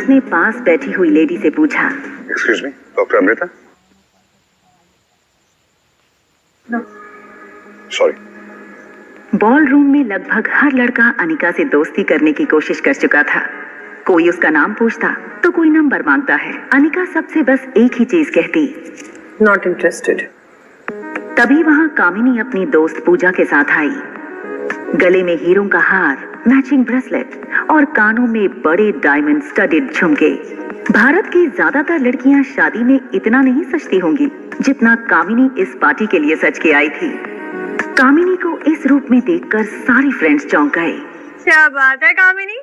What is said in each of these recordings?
उसने पास बैठी हुई लेडी से पूछा, excuse me, doctor Amrita? No. Sorry. Ballroom में लगभग हर लड़का अनिका से दोस्ती करने की कोशिश कर चुका था। कोई उसका नाम पूछता तो कोई नंबर मांगता है। अनिका सबसे बस एक ही चीज कहती, नॉट इंटरेस्टेड। तभी वहां कामिनी अपनी दोस्त पूजा के साथ आई। गले में हीरों का हार, मैचिंग ब्रेसलेट और कानों में बड़े डायमंड स्टडेड झुमके। भारत की ज्यादातर लड़कियां शादी में इतना नहीं सजती होंगी जितना कामिनी इस पार्टी के लिए सज के आई थी। कामिनी को इस रूप में देखकर सारी फ्रेंड्स चौंक गए। क्या बात है कामिनी,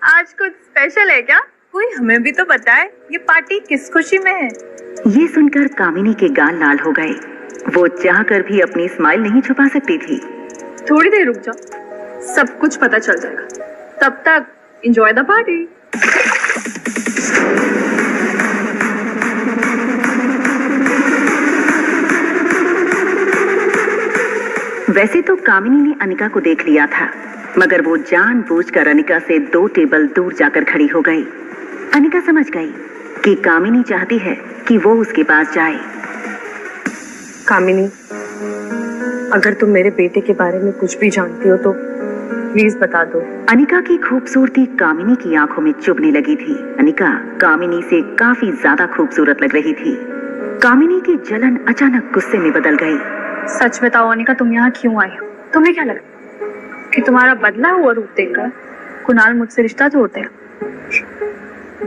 आज कुछ स्पेशल है क्या? कोई हमें भी तो बताए, ये पार्टी किस खुशी में है? ये सुनकर कामिनी के गाल लाल हो गए। वो चाहकर भी अपनी स्माइल नहीं छुपा सकती थी। थोड़ी देर रुक जाओ, सब कुछ पता चल जाएगा। तब तक एंजॉय द पार्टी। वैसे तो कामिनी ने अनिका को देख लिया था, मगर वो जानबूझकर अनिका से 2 टेबल दूर जाकर खड़ी हो गई। अनिका समझ गई कि कामिनी चाहती है कि वो उसके पास जाए। कामिनी, अगर तुम मेरे बेटे के बारे में कुछ भी जानती हो तो प्लीज बता दो। अनिका की खूबसूरती कामिनी की आंखों में चुभने लगी थी। अनिका कामिनी से काफी ज्यादा खूबसूरत लग रही थी। कामिनी की जलन अचानक गुस्से में बदल गई। सच बताओ अनिका, तुम यहाँ क्यों आई हो? तुम्हें क्या लगा कि तुम्हारा बदला हुआ रूप देखकर कुणाल मुझसे रिश्ता तोड़ देगा?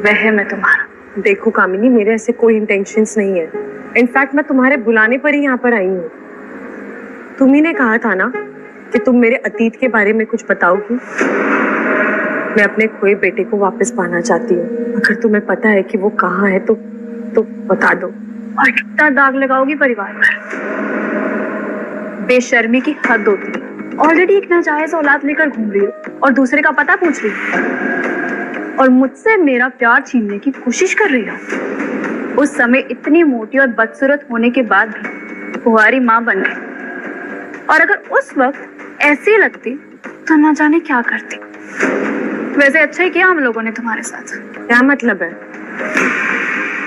वह मैं तुम्हारा। देखो कामिनी, मेरे ऐसे कोई इंटेंशंस नहीं है। इनफैक्ट मैं तुम्हारे बुलाने पर ही यहाँ पर आई हूँ। तुम ही ने कहा था ना कि तुम मेरे अतीत के बारे में कुछ बताओगी। मैं अपने खोए बेटे को वापस पाना चाहती हूँ। अगर तुम्हें पता है कि वो कहाँ है तो बता दो। और कितना दाग लगाओगी परिवार पर? बेशर्मी की हद होती है। ऑलरेडी एक नाजायज औलाद लेकर घूम रही हो और दूसरे का पता पूछ रही हो, और मुझसे मेरा प्यार छीनने की कोशिश कर रही हो। उस समय इतनी मोटी और बदसूरत होने के बाद भी कुंवारी माँ बन गई, और अगर उस वक्त ऐसी लगती तो ना जाने क्या करती। वैसे अच्छा ही किया हम लोगों ने तुम्हारे साथ। क्या मतलब है?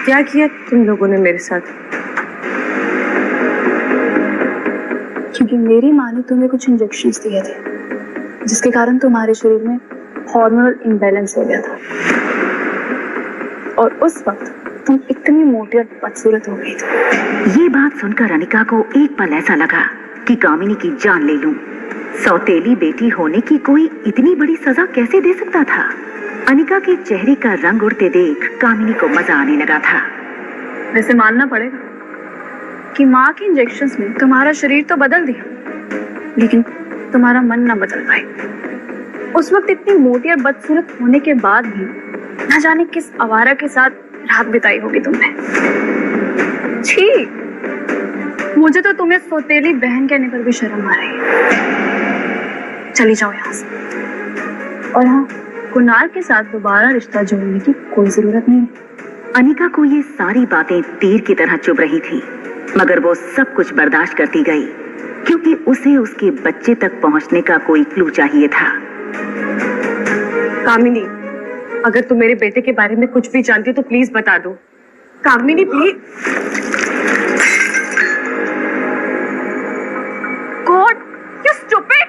क्या किया तुम लोगों ने मेरे साथ? क्योंकि मेरी माँ ने तुम्हें कुछ इंजेक्शंस दिए थे, जिसके कारण तुम्हारे शरीर में हार्मोनल इम्बैलेंस हो गया था, और उस वक्त तुम इतनी मोटी और बदसूरत हो गई थी। ये बात सुनकर अनिका को एक पल ऐसा लगा कि कामिनी की जान ले लूं। सौतेली बेटी होने की कोई इतनी बड़ी सजा कैसे दे सकता था? अनिका के चेहरे का रंग उड़ते देख कामिनी को मजा आने लगा था। वैसे मानना पड़ेगा कि माँ के इंजेक्शंस ने तुम्हारा शरीर तो बदल दिया, लेकिन तुम्हारा मन ना बदल पाए। उस वक्त इतनी मोटी और बदसूरत होने के बाद भी ना जाने किस आवारा के साथ रात बिताई होगी तुमने। छी, मुझे तो तुम्हें सौतेली बहन कहने पर भी शर्म आ रही है। चली जाओ यहाँ से। और हाँ, कुणाल के साथ दोबारा रिश्ता जोड़ने की कोई जरूरत नहीं। अनिका को ये सारी बातें तीर की तरह चुभ रही थी, मगर वो सब कुछ बर्दाश्त करती गई, क्योंकि उसे उसके बच्चे तक पहुंचने का कोई क्लू चाहिए था। कामिनी, अगर तुम मेरे बेटे के बारे में कुछ भी जानती हो तो प्लीज बता दो। Kamini please. God, you stupid!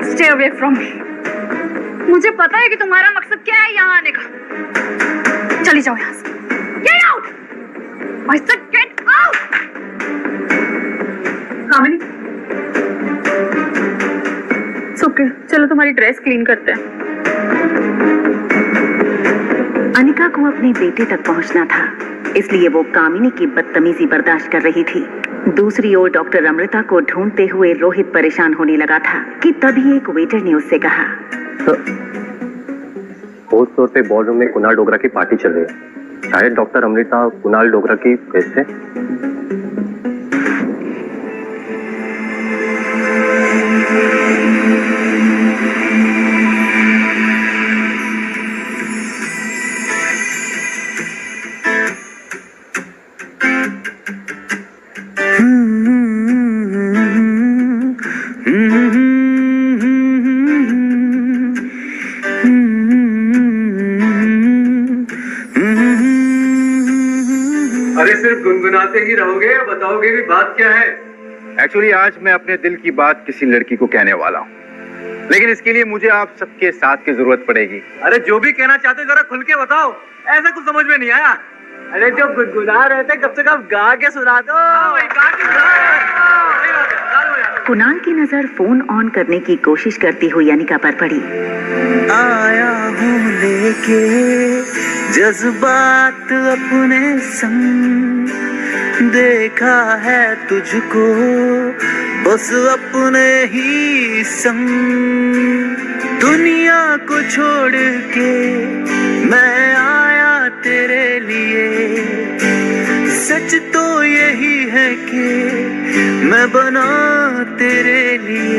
Stay away from me. मुझे पता है कि तुम्हारा मकसद क्या है यहाँ आने का। चली जाओ यहाँ से। Get out! I said get out! Kamini, okay, चलो तुम्हारी ड्रेस क्लीन करते हैं। अनिका को अपने बेटे तक पहुंचना था, इसलिए वो कामिनी की बदतमीजी बर्दाश्त कर रही थी। दूसरी ओर डॉक्टर अमृता को ढूंढते हुए रोहित परेशान होने लगा था कि तभी एक वेटर ने उससे कहा, फोर्थ फ्लोर पे बॉल रूम में कुणाल डोगरा की पार्टी चल रही है। शायद डॉक्टर अमृता कुणाल डोगरा की गेस्ट है। अरे सिर्फ गुनगुनाते ही रहोगे या बताओगे भी बात क्या है? एक्चुअली आज मैं अपने दिल की बात किसी लड़की को कहने वाला हूँ, लेकिन इसके लिए मुझे आप सबके साथ की जरूरत पड़ेगी। अरे जो भी कहना चाहते जरा खुल के बताओ, ऐसा कुछ समझ में नहीं आया। अरे जो गुनगुना रहे थे कब से कब गा के सुना दो। कुणाल की नजर फोन ऑन करने की कोशिश करती हुई अनिका पर पड़ी। आया हूँ लेके जज्बात अपने संग, देखा है तुझको बस अपने ही संग, दुनिया को छोड़ के मैं आया तेरे लिए, सच तो यही है कि मैं बना तेरे लिए।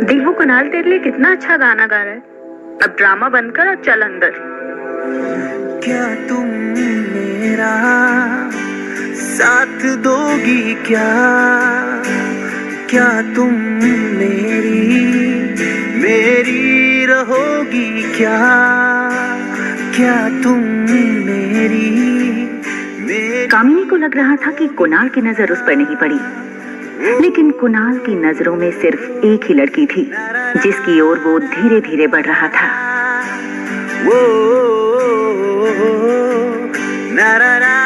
देखो कुणाल, तेरे लिए कितना अच्छा गाना गा रहा है। अब ड्रामा बंद कर और चल अंदर। क्या तुम मेरा साथ दोगी क्या? क्या तुम मेरी रहोगी क्या? क्या तुम मेरी कामिनी को लग रहा था कि कुणाल की नजर उस पर नहीं पड़ी, लेकिन कुणाल की नजरों में सिर्फ एक ही लड़की थी जिसकी ओर वो धीरे धीरे बढ़ रहा था। वो ना रा रा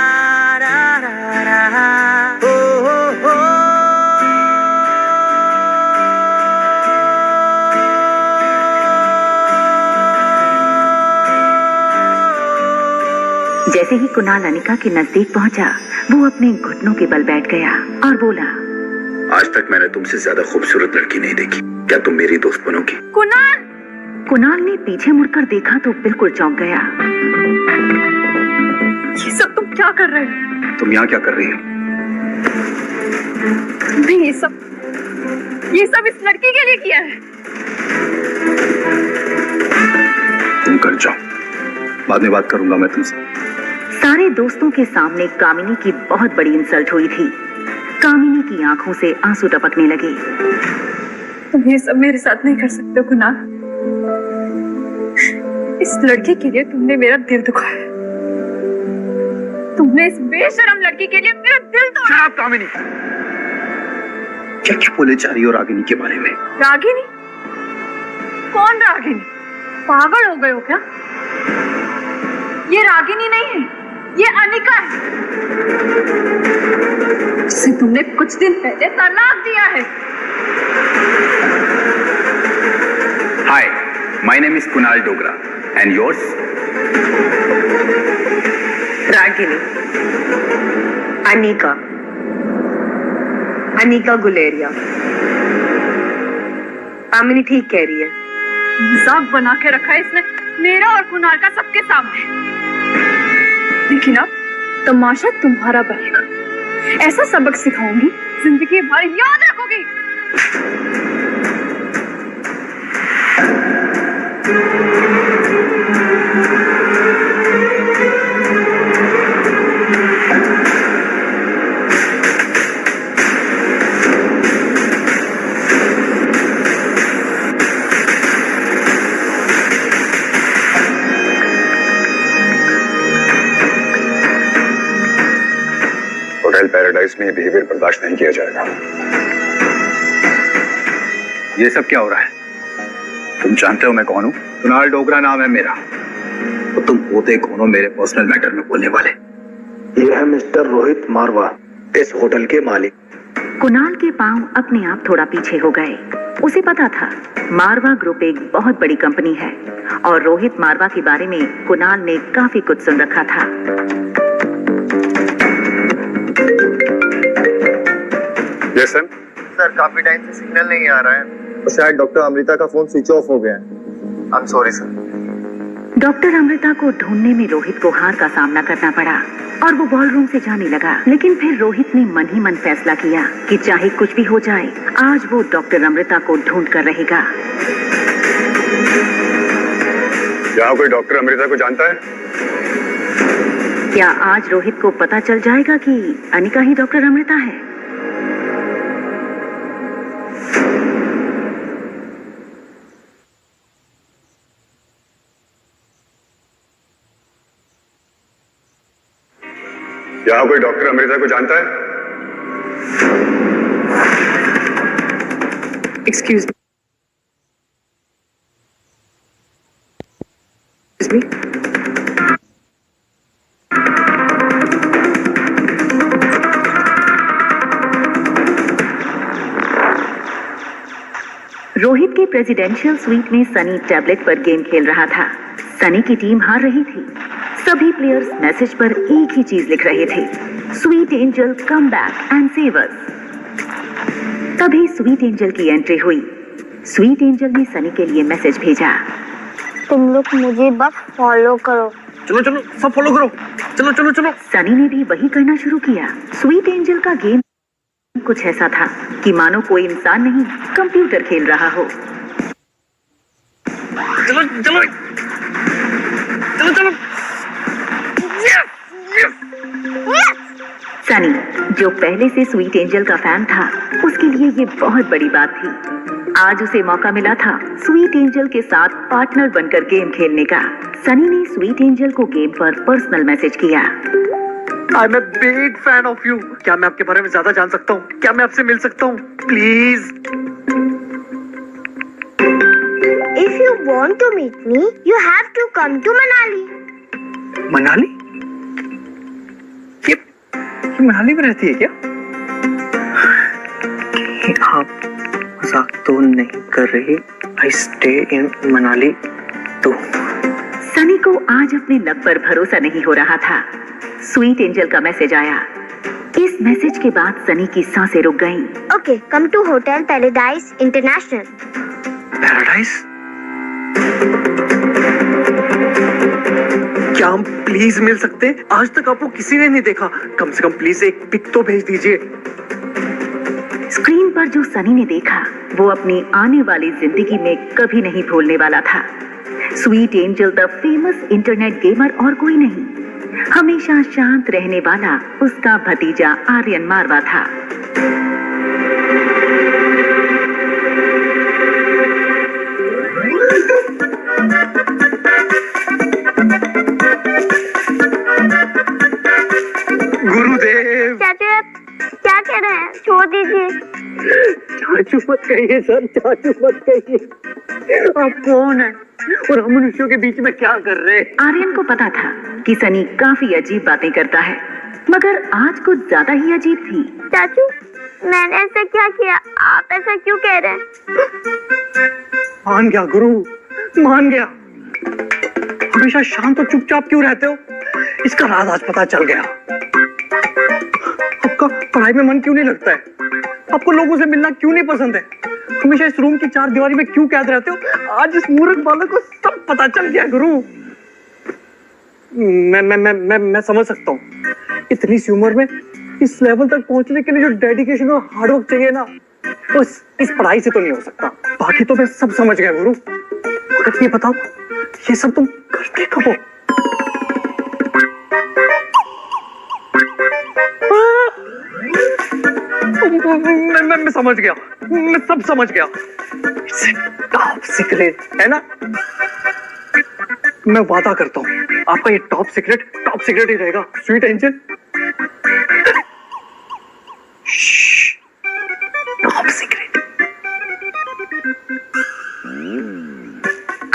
रा रा रा, ओ जैसे ही कुणाल अनिका के नजदीक पहुंचा, वो अपने घुटनों के बल बैठ गया और बोला, आज तक मैंने तुमसे ज्यादा खूबसूरत लड़की नहीं देखी, क्या तुम मेरी दोस्त बनोगी? कुणाल! कुणाल ने पीछे मुड़कर देखा तो बिल्कुल चौंक गया। ये सब तुम क्या कर रहे हो? तुम यहाँ क्या कर रही हो? तुमने ये सब इस लड़की के लिए किया है। तुम कर जाओ, बाद में बात करूंगा मैं तुमसे। सारे दोस्तों के सामने कामिनी की बहुत बड़ी इंसल्ट हुई थी। कामिनी की आंखों से आंसू टपकने लगे। तुम ये सब मेरे साथ नहीं कर सकते हो कुणाल। इस लड़की के लिए तुमने मेरा दिल दुखाया। तुमने इस बेशरम लड़की के लिए मेरा दिल तोड़ा। शराब कामिनी, क्या क्या बोले जा रही हो रागिनी के बारे में? रागिनी? कौन रागिनी? पागल हो गए हो क्या? ये रागिनी नहीं है, ये अनिका है, जिसे तुमने कुछ दिन पहले तलाक दिया है। Hi, my name is Kunal Dogra and yours? Ragini, Anika Guleria. Kamini ठीक कह रही है। मजाक बना के रखा है इसने मेरा और कुणाल का सबके सामने। लेकिन अब तमाशा तुम्हारा बनेगा। ऐसा सबक सिखाऊंगी, जिंदगी भर याद रखोगी। होटल पैराडाइज में बिहेवियर बर्दाश्त नहीं किया जाएगा। ये सब क्या हो रहा है? तुम जानते हो मैं कौन हूँ? कुणाल डोगरा नाम है मेरा। तो तुम होते कौन हो मेरे पर्सनल मैटर में बोलने वाले? ये है मिस्टर रोहित मारवा, इस होटल के मालिक। कुणाल के पांव अपने आप थोड़ा पीछे हो गए। उसे पता था मारवा ग्रुप एक बहुत बड़ी कंपनी है और रोहित मारवा के बारे में कुणाल ने काफी कुछ सुन रखा था। Yes sir. सर काफी टाइम से सिग्नल नहीं आ रहा है, शायद डॉक्टर अमृता का फोन स्विच ऑफ हो गया है। I am sorry sir. Doctor Amrita को ढूंढने में रोहित को हार का सामना करना पड़ा और वो बॉलरूम से जाने लगा। लेकिन फिर रोहित ने मन ही मन फैसला किया कि चाहे कुछ भी हो जाए, आज वो डॉक्टर अमृता को ढूंढ कर रहेगा। यहाँ कोई डॉक्टर अमृता को जानता है? क्या आज रोहित को पता चल जाएगा कि अनिका ही डॉक्टर अमृता है? यहाँ कोई डॉक्टर अमृता को जानता है? Excuse me. रोहित के प्रेसिडेंशियल स्वीट में सनी टैबलेट पर गेम खेल रहा था। सनी की टीम हार रही थी। सभी प्लेयर्स मैसेज पर एक ही चीज लिख रहे थे, sweet angel come back and save us. तभी स्वीट एंजल की एंट्री हुई। स्वीट एंजल ने सनी के लिए मैसेज भेजा, तुम लोग मुझे बस फॉलो करो। चलो चलो सब फॉलो करो, चलो चलो चलो। सनी ने भी वही करना शुरू किया। स्वीट एंजल का गेम कुछ ऐसा था कि मानो कोई इंसान नहीं, कंप्यूटर खेल रहा हो। चलो चलो चलो चलो। सनी, जो पहले से स्वीट एंजल का फैन था, उसके लिए ये बहुत बड़ी बात थी। आज उसे मौका मिला था स्वीट एंजल के साथ पार्टनर बनकर गेम खेलने का। सनी ने स्वीट एंजल को गेम पर पर्सनल मैसेज किया, I am a big fan of you. क्या मैं आपके बारे में ज्यादा जान सकता हूँ? क्या मैं आपसे मिल सकता हूँ please? If you want to meet me, you have to come to Manali. Manali? ये मनाली में रहती है क्या? आप मजाक तो नहीं कर रही? I stay in मनाली तो। सनी को आज अपने लक पर भरोसा नहीं हो रहा था। स्वीट एंजल का मैसेज आया। इस मैसेज के बाद सनी की सांसें रुक गईं। Okay, come to Hotel Paradise International. Paradise? क्या हम प्लीज मिल सकते हैं? आज तक आपको किसी ने नहीं देखा। कम से कम प्लीज एक पिक तो भेज दीजिए। स्क्रीन पर जो सनी ने देखा, वो अपनी आने वाली जिंदगी में कभी नहीं भूलने वाला था। Sweet angel the famous internet gamer और कोई नहीं, हमेशा शांत रहने वाला उसका भतीजा आर्यन मारवा था। गुरुदेव। चाचू क्या कह रहे हैं? छोड़ दीजिए। चाचू मत कहिए सर, चाचू मत कहिए। आप कौन है और हम मनुष्यों के बीच में क्या कर रहे हैं? आर्यन को पता था कि सनी काफी अजीब बातें करता है, मगर आज कुछ ज्यादा ही अजीब थी। चाचू, मैंने ऐसा क्या किया? आप ऐसा क्यों कह रहे हैं? मान गया गुरु, मान गया। हमेशा शांत और चुपचाप क्यों रहते हो? इसका राज आज पता चल गया। आपका पढ़ाई में मन क्यों नहीं लगता है? आपको लोगों से मिलना क्यों नहीं पसंद है? हमेशा इस रूम की चार दीवारी में क्यों कैद रहते हो? आज इस मूर्ख बालक को सब पता चल गया गुरु। मैं समझ सकता हूँ। इतनी सी उम्र में इस लेवल तक पहुंचने के लिए जो डेडिकेशन और हार्डवर्क चाहिए ना, वो इस पढ़ाई से तो नहीं हो सकता। बाकी तो मैं सब समझ गया गुरु। ये बताओ, ये सब तुम करते कब हो? मैं समझ गया, मैं सब समझ गया। टॉप सीक्रेट है ना? मैं वादा करता हूँ आपका ये टॉप सीक्रेट ही रहेगा। Sweet angel, top secret.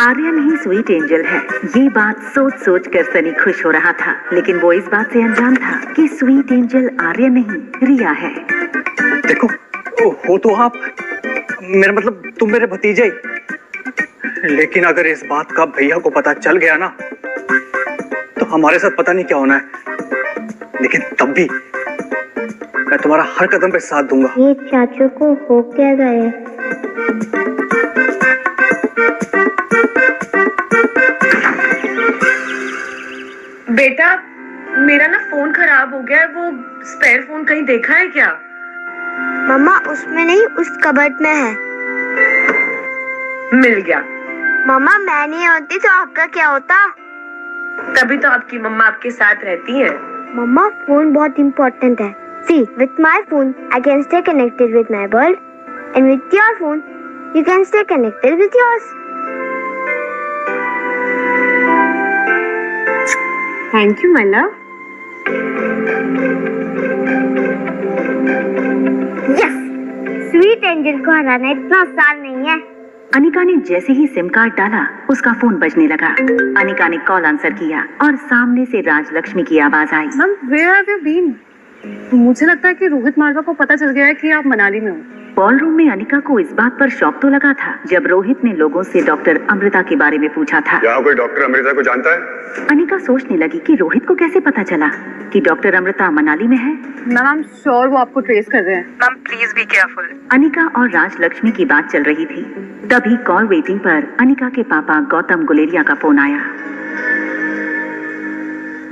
Aryan ही स्वीट एंजल है। ये बात सोच सोच कर सनी खुश हो रहा था, लेकिन वो इस बात से अनजान था कि स्वीट एंजल आर्यन नहीं, रिया है। देखो, हो तो आप, मेरा मतलब तुम मेरे भतीजे ही। लेकिन अगर इस बात का भैया को पता चल गया ना, तो हमारे साथ पता नहीं क्या होना है। लेकिन तब भी मैं तुम्हारा हर कदम पे साथ दूंगा। ये चाचू को हो क्या गए? बेटा, मेरा ना फोन खराब हो गया है। वो स्पेयर फोन कहीं देखा है क्या? मम्मा, उसमें नहीं, उस कबर्ड में है। मिल गया। मम्मा, मैं नहीं होती तो आपका क्या होता? तभी तो आपकी मम्मा आपके साथ रहती है। मम्मा, फोन बहुत इम्पोर्टेंट है। See, with my phone, I can stay connected with my world, and with your phone, you can stay connected with yours. Thank you my love. Yes, sweet angel को हराना इतना आसान नहीं है। अनिका ने जैसे ही सिम कार्ड डाला उसका फोन बजने लगा। अनिका ने कॉल आंसर किया और सामने से राजलक्ष्मी की आवाज आई। Ma'am, where have you been? मुझे लगता है कि रोहित मालवा को पता चल गया है कि आप मनाली में हो। बॉल रूम में अनिका को इस बात पर शौक तो लगा था जब रोहित ने लोगों से डॉक्टर अमृता के बारे में पूछा था। यहाँ कोई डॉक्टर अमृता को जानता है? अनिका सोचने लगी कि रोहित को कैसे पता चला कि डॉक्टर अमृता मनाली में है। मैम, आई एम श्योर वो आपको ट्रेस कर रहे हैं। Ma'am please be careful. Anika और राजलक्ष्मी की बात चल रही थी, तभी कॉल वेटिंग पर अनिका के पापा गौतम गुलेरिया का फोन आया।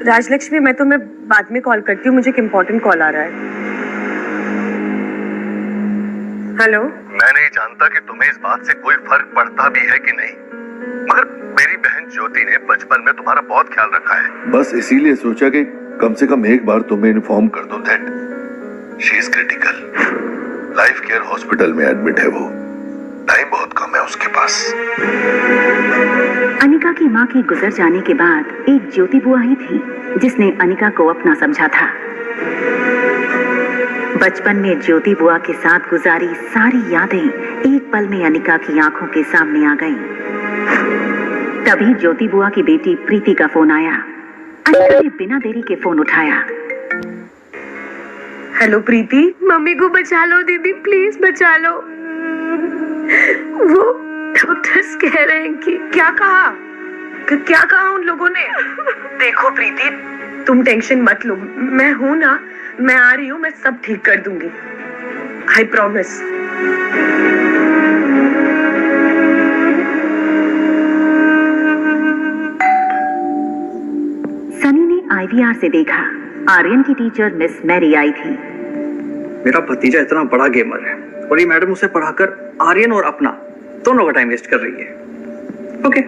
राजलक्ष्मी, मैं तुम्हें बाद में कॉल करती हूँ, मुझे एक इम्पोर्टेंट कॉल आ रहा है। हेलो। मैं नहीं जानता कि तुम्हें इस बात से कोई फर्क पड़ता भी है कि नहीं, मगर मेरी बहन ज्योति ने बचपन में तुम्हारा बहुत ख्याल रखा है। बस इसीलिए सोचा कि कम से कम एक बार तुम्हें इन्फॉर्म कर दूं that she is critical. Life care hospital में एडमिट है वो, टाइम बहुत कम है उसके पास। अनिका की माँ के गुजर जाने के बाद एक ज्योति बुआ ही थी जिसने अनिका को अपना समझा था। बचपन में ज्योति बुआ के साथ गुजारी सारी यादें एक पल में अनिका की आंखों के सामने आ गईं। तभी ज्योति बुआ की बेटी प्रीति का फोन आया। अनिका ने बिना देरी के फोन उठाया। हेलो प्रीति। मम्मी को बचा लो दीदी, प्लीज बचा लो। वो डॉक्टर्स कह रहे हैं कि क्या कहा उन लोगों ने? देखो प्रीति, तुम टेंशन मत लो, मैं हूं ना, मैं आ रही हूँ, मैं सब ठीक कर दूंगी, आई प्रॉमिस। सनी ने आईवीआर से देखा आर्यन की टीचर मिस मैरी आई थी। मेरा भतीजा इतना बड़ा गेमर है और ये मैडम उसे पढ़ाकर आर्यन और अपना दोनों का टाइम वेस्ट कर रही है। Okay.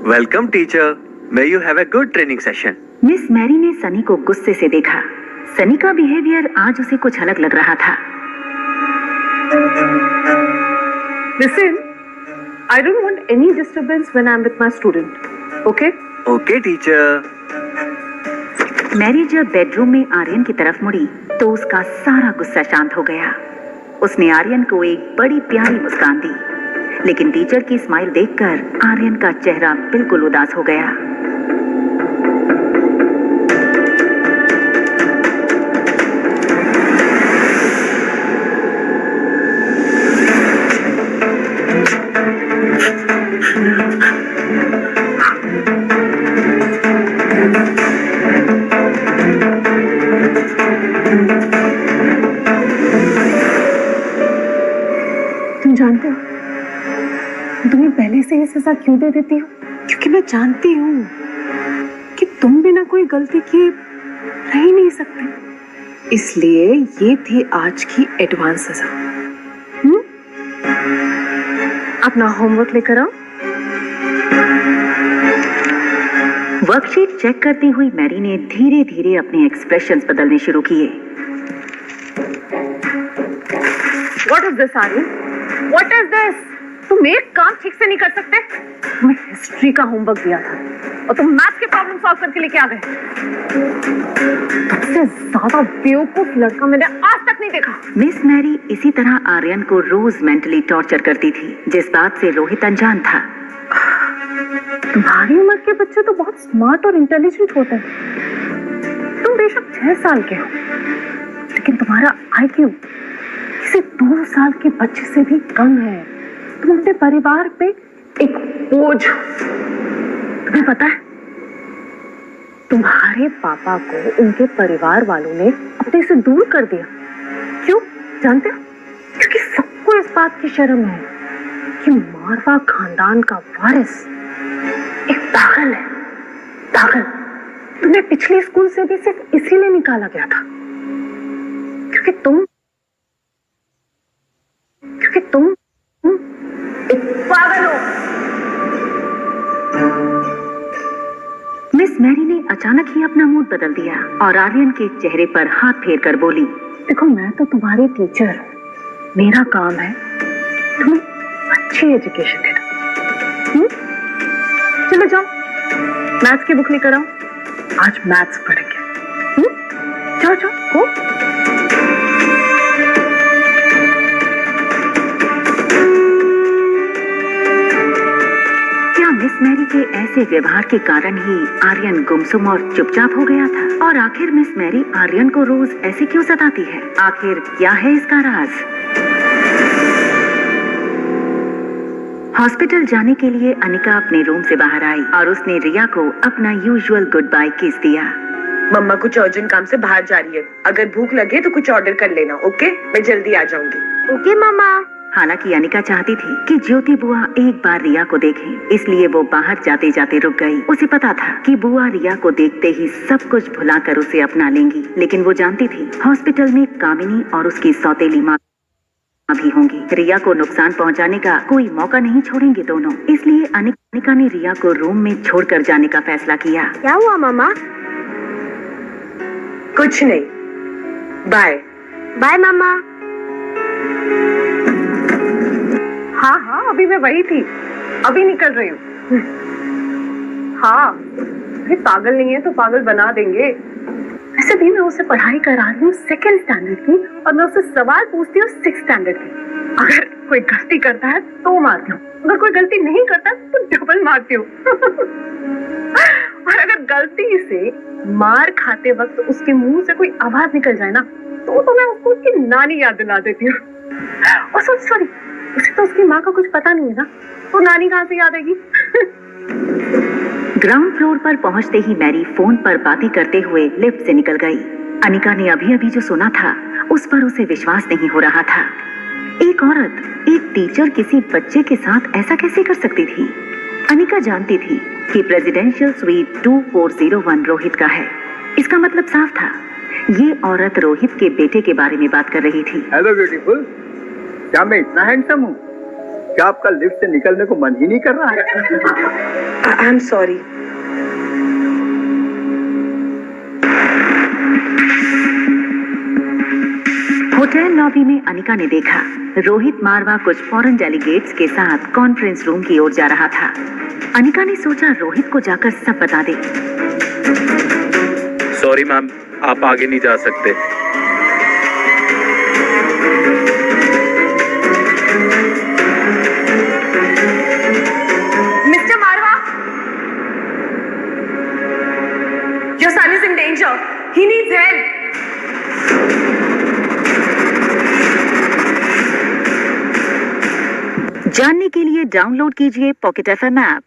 Welcome teacher, may you have a good training session. Miss Mary ने सनी को गुस्से से देखा। सनी का बिहेवियर आज उसे कुछ अलग लग रहा था। Listen, I don't want any disturbance when I'm with my student. Okay? Okay teacher. Mary जब बेडरूम में आर्यन की तरफ मुड़ी तो उसका सारा गुस्सा शांत हो गया। उसने आर्यन को एक बड़ी प्यारी मुस्कान दी, लेकिन टीचर की स्माइल देखकर आर्यन का चेहरा बिल्कुल उदास हो गया। तुम जानते हो तुम्हें पहले से ये सजा क्यों दे देती हूँ? क्योंकि मैं जानती हूँ कि तुम बिना कोई गलती किए रह ही नहीं सकते, इसलिए ये थी आज की एडवांस सजा। अपना होमवर्क लेकर आओ। वर्कशीट चेक करती हुई मैरी ने धीरे धीरे अपने एक्सप्रेशंस बदलने शुरू किए। What is this, Aryan? What is this? तुम एक काम ठीक से नहीं कर सकते? तुम्हें हिस्ट्री का होमवर्क दिया था और तुम मैथ के प्रॉब्लम सॉल्व करके लेके आ गए। तुमसे ज्यादा बेवकूफ लड़का मैंने आज तक नहीं देखा। मिस मैरी इसी तरह आर्यन को रोज मेंटली टॉर्चर करती थी, जिस बात से रोहित अनजान था। तुम्हारी उम्र के बच्चे तो बहुत स्मार्ट और इंटेलिजेंट होते हैं। तुम बेशक 6 साल के हो, लेकिन तुम्हारा IQ किसी 2 साल के बच्चे से भी कम है। तुम अपने परिवार पे एक बोझ हो। तुम्हें पता है, तुम्हारे पापा को उनके परिवार वालों ने अपने से दूर कर दिया। क्यों जानते हो? क्योंकि सबको इस बात की शर्म है कि मारवा खानदान का वारिस एक पागल है। पागल। तुम्हें पिछले स्कूल से भी सिर्फ इसीलिए निकाला गया था क्योंकि तुम एक पागल हो। मिस मैरी ने अचानक ही अपना मूड बदल दिया और आर्यन के चेहरे पर हाथ फेर कर बोली, देखो, मैं तो तुम्हारी टीचर हूँ, मेरा काम है तुम्हें अच्छी एजुकेशन देना। चलो जाओ, मैथ्स की बुक लेकर आओ। आज मैथ्स पढ़ेंगे। जाओ जाओ हो। क्या मिस मैरी के ऐसे व्यवहार के कारण ही आर्यन गुमसुम और चुपचाप हो गया था? और आखिर मिस मैरी आर्यन को रोज ऐसे क्यों सताती है? आखिर क्या है इसका राज? हॉस्पिटल जाने के लिए अनिका अपने रूम से बाहर आई और उसने रिया को अपना यूजुअल गुड बाय किस दिया। मम्मा कुछ अर्जेंट काम से बाहर जा रही है, अगर भूख लगे तो कुछ ऑर्डर कर लेना, ओके? मैं जल्दी आ जाऊंगी। ओके मामा। हालांकि अनिका चाहती थी कि ज्योति बुआ एक बार रिया को देखे, इसलिए वो बाहर जाते जाते रुक गई। उसे पता था कि बुआ रिया को देखते ही सब कुछ भुलाकर उसे अपना लेंगी, लेकिन वो जानती थी हॉस्पिटल में कामिनी और उसकी सौतेली माँ भी होंगी। रिया को नुकसान पहुंचाने का कोई मौका नहीं छोड़ेंगे दोनों, इसलिए अनिका ने रिया को रूम में छोड़कर जाने का फैसला किया। क्या हुआ मामा? कुछ नहीं, बाय। बाय मामा। हाँ हाँ, अभी मैं वही थी, अभी निकल रही हूँ। हाँ, अरे पागल नहीं है तो पागल बना देंगे। वैसे भी मैं उसे पढ़ाई करा रही हूँ 2nd स्टैंडर्ड की, और मैं उससे सवाल पूछती हूँ 6th स्टैंडर्ड की। अगर कोई गलती करता है तो मारती हूँ, अगर कोई गलती नहीं करता तो डबल मारती हूँ। और अगर गलती से मार खाते वक्त उसके मुंह से कोई आवाज निकल जाए ना, तो मैं उसको उसकी नानी याद दिला देती हूँ। और सॉरी, उसे तो उसकी माँ का कुछ पता नहीं है ना, तो नानी कहाँ से याद आएगी? ग्राउंड फ्लोर पर पहुंचते ही मैरी फोन पर बातें करते हुए लिफ्ट से निकल गई। अनिका ने अभी अभी जो सुना था उस पर उसे विश्वास नहीं हो रहा था। एक औरत, एक टीचर किसी बच्चे के साथ ऐसा कैसे कर सकती थी? अनिका जानती थी कि प्रेसिडेंशियल स्वीट 2401 रोहित का है। इसका मतलब साफ था, ये औरत रोहित के बेटे के बारे में बात कर रही थी। हेलो ब्यूटीफुल, क्या मैं इतना हैंडसम हूँ? क्या आपका लिफ्ट से निकलने को मन ही नहीं कर रहा है? I am sorry. Hotel lobby में अनिका ने देखा रोहित मारवा कुछ फॉरेन डेलीगेट्स के साथ कॉन्फ्रेंस रूम की ओर जा रहा था। अनिका ने सोचा रोहित को जाकर सब बता दे। सॉरी मैम, आप आगे नहीं जा सकते। Mister Marwa, your son is in danger. He needs help. जानने के लिए डाउनलोड कीजिए पॉकेट FM ऐप।